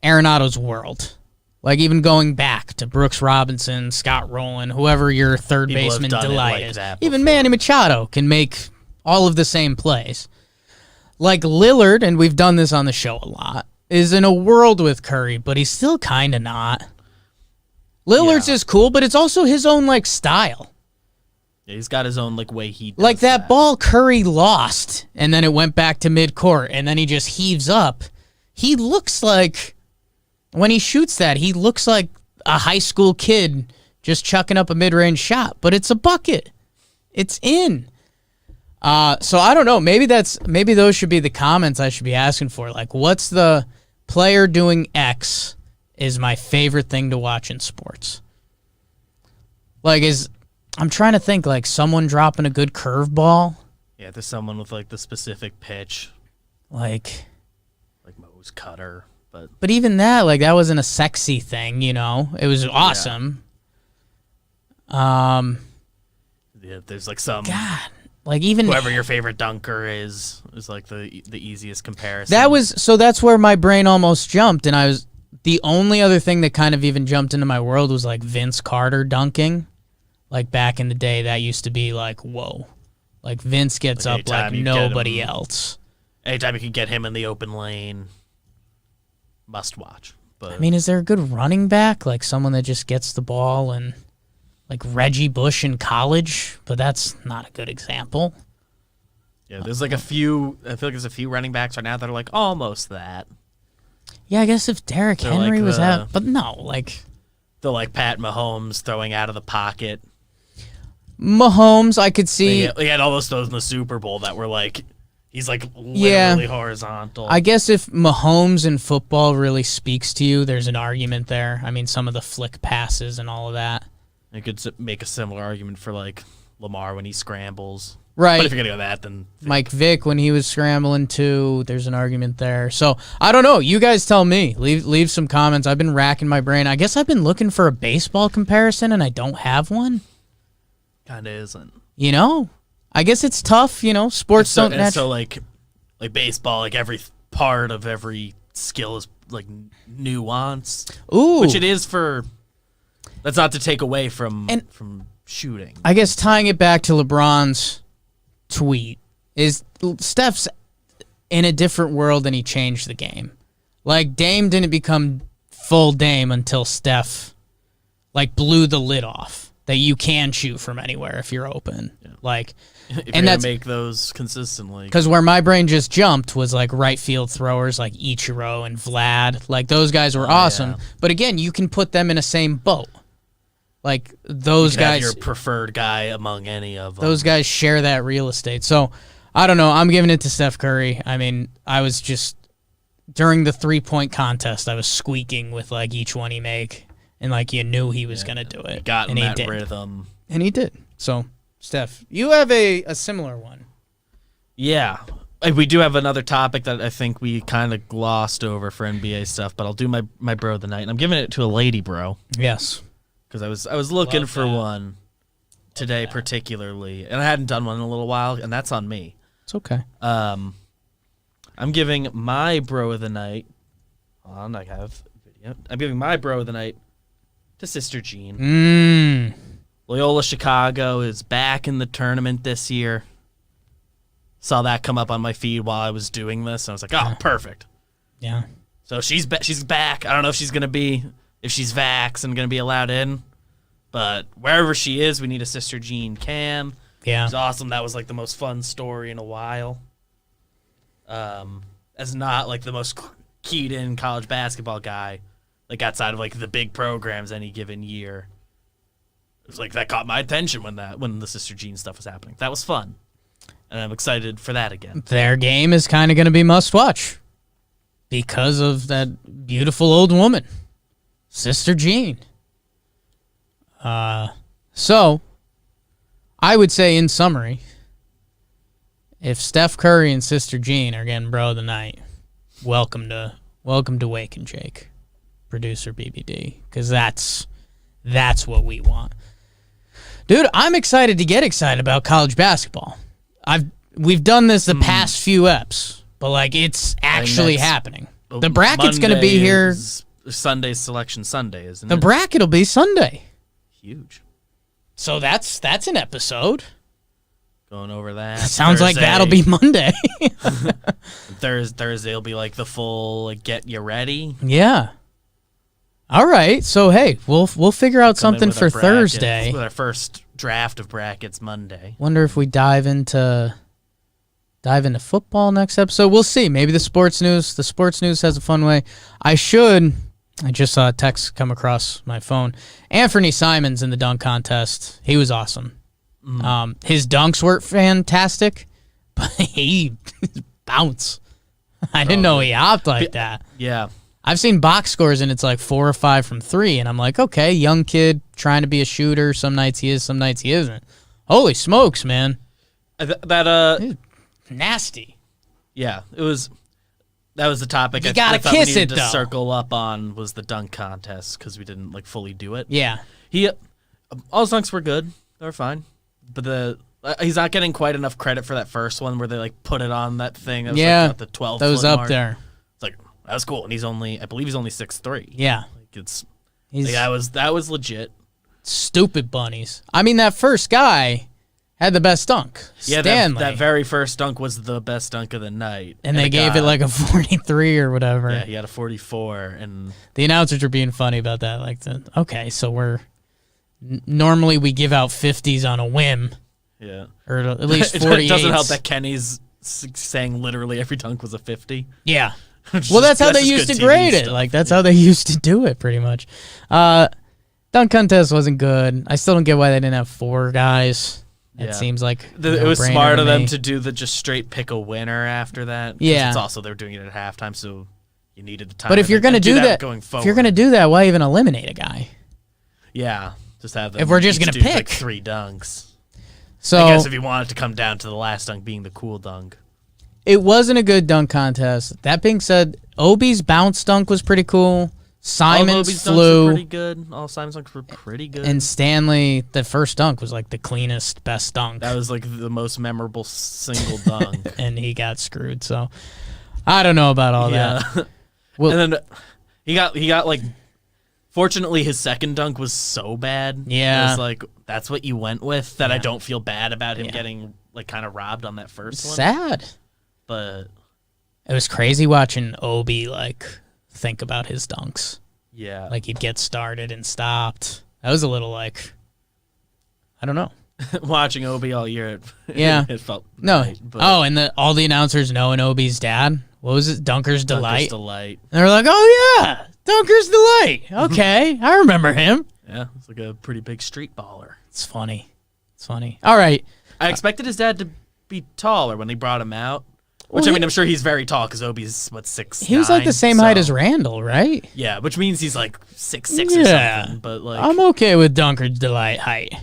Arenado's world. Like, even going back to Brooks Robinson, Scott Rowland, whoever your third People have baseman done it delight like is. that Even before. Manny Machado can make all of the same plays. Like Lillard, and we've done this on the show a lot, is in a world with Curry, but he's still kind of not. Lillard's is cool, but it's also his own, like, style. Yeah, he's got his own like way he does Like that ball Curry lost, and then it went back to midcourt, and then he just heaves up. He looks like, when he shoots that, he looks like a high school kid just chucking up a mid-range shot, but it's a bucket. It's in. So I don't know. Maybe those should be the comments I should be asking for. Like, what's the player doing X is my favorite thing to watch in sports? Like, I'm trying to think, like, someone dropping a good curveball. Yeah, there's someone with like the specific pitch, Like Mo's cutter, but But even that, like, that wasn't a sexy thing, you know? It was awesome. yeah, there's like some God, like, even whoever your favorite dunker is like the easiest comparison. that's where my brain almost jumped, and the only other thing that kind of even jumped into my world was, like, Vince Carter dunking. Like, back in the day, that used to be like, whoa. Like, Vince gets Like, up like anytime you get nobody him- else. Anytime you can get him in the open lane, must watch. But I mean, is there a good running back? Like, someone that just gets the ball and, like, Reggie Bush in college? But that's not a good example. yeah, there's like a few. I feel like there's a few running backs right now that are like almost that. Yeah, I guess if Derrick They're Henry like was the- out. But no, like, They're like Pat Mahomes throwing out of the pocket. Mahomes, I could see. He had all those throws in the Super Bowl that were like, he's like Yeah. literally horizontal. I guess if Mahomes in football really speaks to you, there's an argument there. I mean, some of the flick passes and all of that. You could make a similar argument for like Lamar when he scrambles. Right. But if you're gonna go that, then Mike Vick, when he was scrambling too, there's an argument there. So, I don't know. You guys tell me. Leave some comments. I've been racking my brain. I guess I've been looking for a baseball comparison, and I don't have one. kind of isn't. You know? I guess it's tough, you know? Sports don't And so like baseball, like every part of every skill is like nuanced. Ooh. Which it is for. That's not to take away from shooting. I guess tying it back to LeBron's tweet is Steph's in a different world and he changed the game. Like, Dame didn't become full Dame until Steph, like, blew the lid off that you can shoot from anywhere if you're open. Yeah. Like, If and you're gonna that's make those consistently. because where my brain just jumped was, like, right field throwers like Ichiro and Vlad. Like, those guys were awesome. yeah. But again, you can put them in a same boat. Like, those You can have guys. your preferred guy among any of them. Those guys share that real estate. So, I don't know. I'm giving it to Steph Curry. I mean, I was just, during the 3-point contest, I was squeaking with, like, each one he make. And, like, you knew he was going to do it. He got in and he that did. rhythm. And he did. So, Steph, you have a similar one. Yeah. We do have another topic that I think we kind of glossed over for NBA stuff, but I'll do my bro of the night. And I'm giving it to a lady bro. Yes. Because I was looking Love for that. one today particularly, and I hadn't done one in a little while, and that's on me. It's okay. I'm giving my bro of the night. Hold on, I have video. I'm giving my bro of the night to Sister Jean. Loyola Chicago is back in the tournament this year. Saw that come up on my feed while I was doing this, and I was like, oh, perfect. Yeah. So she's back. I don't know if she's vax and going to be allowed in. But wherever she is, we need a Sister Jean cam. Yeah. It's awesome. That was like the most fun story in a while. As not like the most keyed in college basketball guy, like outside of like the big programs any given year. It was like that caught my attention when the Sister Jean stuff was happening. That was fun. And I'm excited for that again. Their game is kind of going to be must-watch because of that beautiful old woman, Sister Jean. So, I would say in summary, if Steph Curry and Sister Jean are getting bro of the night, welcome to Wake and Jake, producer BBD, because that's what we want. Dude, I'm excited to get excited about college basketball. We've done this the past few eps, but like it's actually happening. The bracket's going to be here. Sunday's Selection Sunday, isn't it? The bracket will be Sunday. Huge. So that's an episode. Going over that. Sounds like that'll be Monday. Thursday will be like the full like, get you ready. Yeah. All right. So hey, we'll figure out something for Thursday. With our first draft of brackets Monday. Wonder if we dive into football next episode. We'll see. Maybe the sports news has a fun way. I just saw a text come across my phone. Anthony Simons in the dunk contest. He was awesome. His dunks were fantastic, but he bounce. I didn't know he hopped like that. Yeah. I've seen box scores and it's like 4 or 5 from 3, and I'm like, okay, young kid trying to be a shooter. Some nights he is, some nights he isn't. Holy smokes, man! Nasty. Yeah, it was. That was the topic. You gotta kiss we needed it to though. Circle up on was the dunk contest because we didn't like fully do it. Yeah. All his dunks were good. They were fine, but he's not getting quite enough credit for that first one where they like put it on that thing. That was, like, the 12. That was up there. It's like that was cool, and I believe he's only 6'3". Yeah. Like that was legit. Stupid bunnies. I mean, that first guy had the best dunk. Yeah, Stanley. that very first dunk was the best dunk of the night. And they gave it like a 43 or whatever. Yeah, he had a 44. And the announcers were being funny about that. Like, okay, so normally we give out 50s on a whim. Yeah. Or at least 48s. It doesn't help that Kenny's saying literally every dunk was a 50. Yeah. Well, that's how they used to grade it. Like, that's how they used to do it, pretty much. Dunk contest wasn't good. I still don't get why they didn't have 4 guys. It seems like it was smart of them to do the just straight pick a winner after that. Yeah. It's also they were doing it at halftime, so you needed the time. But if you're going to do that going forward, if you're going to do that, why even eliminate a guy? Yeah, just have them. If we're just each going to do, pick like 3 dunks. So I guess if you want it to come down to the last dunk being the cool dunk. It wasn't a good dunk contest. That being said, Obi's bounce dunk was pretty cool. Simon's flew. Dunks were pretty good. All Simon's dunks were pretty good. And Stanley, the first dunk was like the cleanest, best dunk. That was like the most memorable single dunk. And he got screwed. So I don't know about all that. Well, and then he got like. Fortunately, his second dunk was so bad. Yeah, it was like that's what you went with. That I don't feel bad about him getting like kind of robbed on that first one. Sad, but it was crazy watching Obi like think about his dunks. Yeah, like he'd get started and stopped. That was a little like I don't know. Watching Obi all year, it felt right, but and all the announcers knowing Obi's dad. What was it? Dunker's Delight. Delight. And they're like, oh yeah, Dunker's Delight. Okay, I remember him. Yeah, it's like a pretty big street baller. It's funny. All right. I expected his dad to be taller when they brought him out. Which, I mean, I'm sure he's very tall because Obi's, 6'9". He was like the same height as Randall, right? Yeah, which means he's like 6'6" or something. But like, I'm okay with Dunker's Delight height.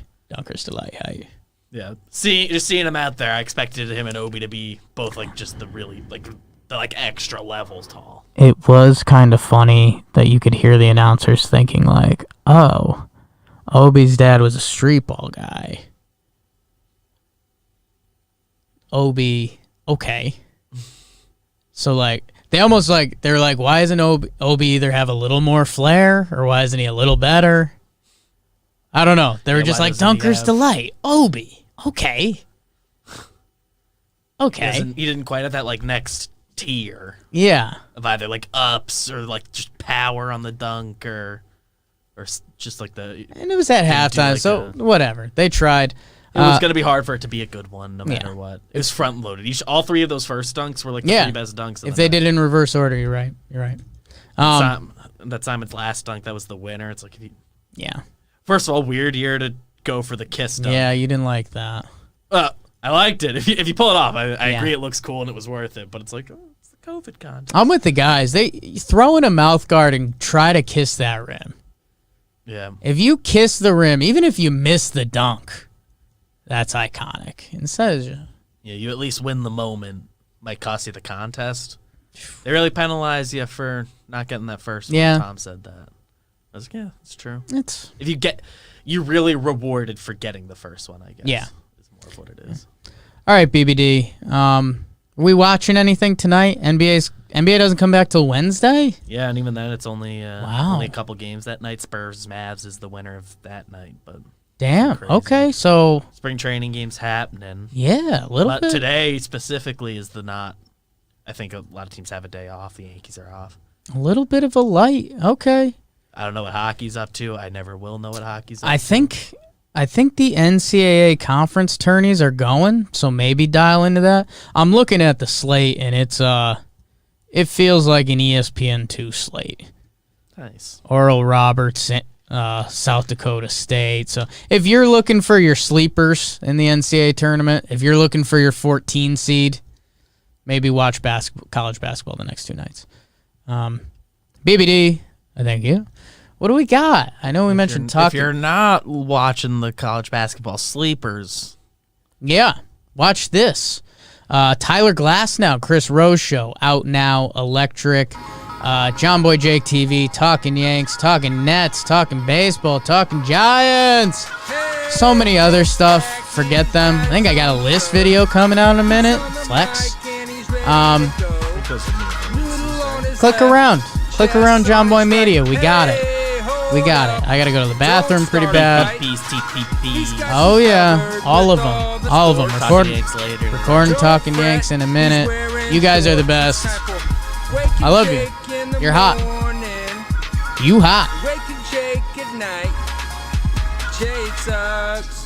Yeah. Just seeing him out there, I expected him and Obi to be both like just the really the extra levels tall. It was kind of funny that you could hear the announcers thinking like, oh, Obi's dad was a street ball guy. Obi, okay. So like they're like, why isn't Obi either have a little more flair or why isn't he a little better? I don't know. They were just like Dunker's Delight. Obi. Okay. He didn't quite have that like next tier. Yeah. Of either like ups or like just power on the dunk or just like the. And it was at halftime, like so whatever. They tried. It was going to be hard for it to be a good one, no matter what. It was front loaded. All 3 of those first dunks were like the 3 best dunks. If they did it in reverse order, you're right. That Simon's last dunk, that was the winner. It's like, First of all, weird year to go for the kiss dunk. Yeah, you didn't like that. I liked it. If you pull it off, I agree it looks cool and it was worth it. But it's like, it's the COVID contest. I'm with the guys. They throw in a mouth guard and try to kiss that rim. Yeah. If you kiss the rim, even if you miss the dunk, that's iconic. Instead, Yeah, you at least win the moment. Might cost you the contest. They really penalize you for not getting that first one. Yeah. Tom said that. I was like, yeah, it's true. If you're really rewarded for getting the first one, I guess. Yeah. Is more of what it is. All right, BBD. Are we watching anything tonight? NBA doesn't come back till Wednesday? Yeah, and even then, it's only Wow. only a couple games that night. Spurs-Mavs is the winner of that night. But Damn. crazy. Okay, so spring training games happening. yeah, a little But bit. today specifically is the not. I think a lot of teams have a day off. The Yankees are off. A little bit of a light. Okay. I don't know what hockey's up to. I never will know what hockey's up I to. think the NCAA conference tourneys are going, so maybe dial into that. I'm looking at the slate, and it feels like an ESPN2 slate. Nice. Oral Roberts, South Dakota State. So if you're looking for your sleepers in the NCAA tournament, if you're looking for your 14 seed, maybe watch college basketball the next 2 nights. BBD, I thank you. What do we got? I know we mentioned talking. If you're not watching the college basketball sleepers, Yeah, watch this. Tyler Glasnow, Chris Rose Show, out now, electric. John Boy Jake TV, talking Yanks, talking Nets, talking baseball, talking Giants. So many other stuff. Forget them. I think I got a list video coming out in a minute. Flex. Click around. Click around John Boy Media. We got it. We got it. I got to go to the bathroom pretty bad. TPPs. Oh, yeah. All of them. All of them. Recording Talking Yanks in a minute. You guys are the best. I love you. You're hot. You hot. Waking Jake at night. Jake sucks.